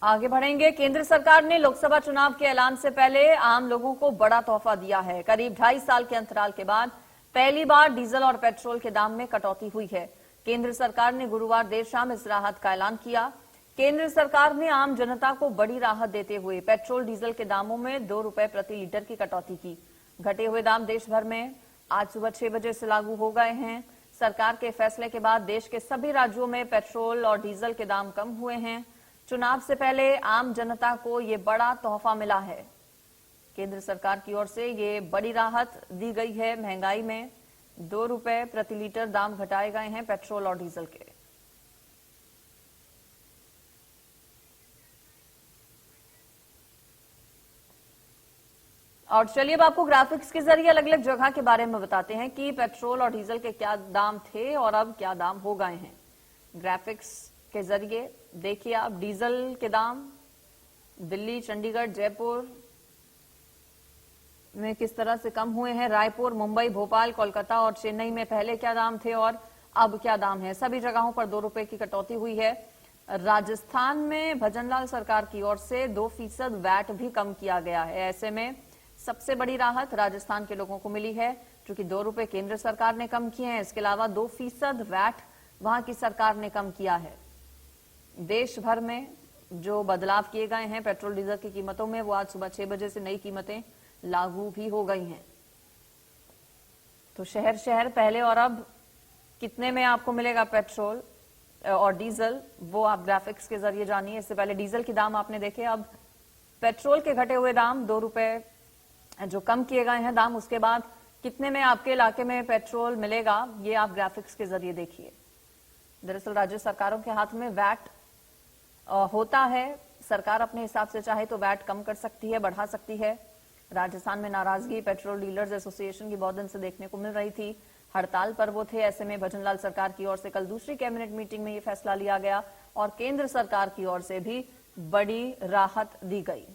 आगे बढ़ेंगे। केंद्र सरकार ने लोकसभा चुनाव के ऐलान से पहले आम लोगों को बड़ा तोहफा दिया है। करीब 2.5 साल के अंतराल के बाद पहली बार डीजल और पेट्रोल के दाम में कटौती हुई है। केंद्र सरकार ने गुरुवार देर शाम इस राहत का ऐलान किया। केंद्र सरकार ने आम जनता को बड़ी राहत देते हुए पेट्रोल डीजल के दामों में 2 रुपए प्रति लीटर की कटौती की। घटे हुए दाम देश भर में आज सुबह 6 बजे से लागू हो गए हैं। सरकार के फैसले के बाद देश के सभी राज्यों में पेट्रोल और डीजल के दाम कम हुए हैं। चुनाव से पहले आम जनता को ये बड़ा तोहफा मिला है। केंद्र सरकार की ओर से ये बड़ी राहत दी गई है। महंगाई में 2 रुपए प्रति लीटर दाम घटाए गए हैं पेट्रोल और डीजल के। और चलिए अब आपको ग्राफिक्स के जरिए अलग अलग जगह के बारे में बताते हैं कि पेट्रोल और डीजल के क्या दाम थे और अब क्या दाम हो गए हैं। ग्राफिक्स के जरिए देखिए आप डीजल के दाम दिल्ली, चंडीगढ़, जयपुर में किस तरह से कम हुए हैं। रायपुर, मुंबई, भोपाल, कोलकाता और चेन्नई में पहले क्या दाम थे और अब क्या दाम है। सभी जगहों पर 2 रुपए की कटौती हुई है। राजस्थान में भजनलाल सरकार की ओर से 2% वैट भी कम किया गया है। ऐसे में सबसे बड़ी राहत राजस्थान के लोगों को मिली है, क्योंकि 2 रुपए केंद्र सरकार ने कम किए हैं। इसके अलावा 2% वैट वहां की सरकार ने कम किया है। देश भर में जो बदलाव किए गए हैं पेट्रोल डीजल की कीमतों में, वो आज सुबह 6 बजे से नई कीमतें लागू भी हो गई हैं। तो शहर शहर पहले और अब कितने में आपको मिलेगा पेट्रोल और डीजल, वो आप ग्राफिक्स के जरिए जानिए। इससे पहले डीजल के दाम आपने देखे, अब पेट्रोल के घटे हुए दाम 2 रुपए जो कम किए गए हैं दाम, उसके बाद कितने में आपके इलाके में पेट्रोल मिलेगा, ये आप ग्राफिक्स के जरिए देखिए। दरअसल राज्य सरकारों के हाथ में वैट होता है। सरकार अपने हिसाब से चाहे तो वैट कम कर सकती है, बढ़ा सकती है। राजस्थान में नाराजगी पेट्रोल डीलर्स एसोसिएशन की बहुत दिन से देखने को मिल रही थी। हड़ताल पर वो थे। ऐसे में भजनलाल सरकार की ओर से कल दूसरी कैबिनेट मीटिंग में ये फैसला लिया गया और केंद्र सरकार की ओर से भी बड़ी राहत दी गई।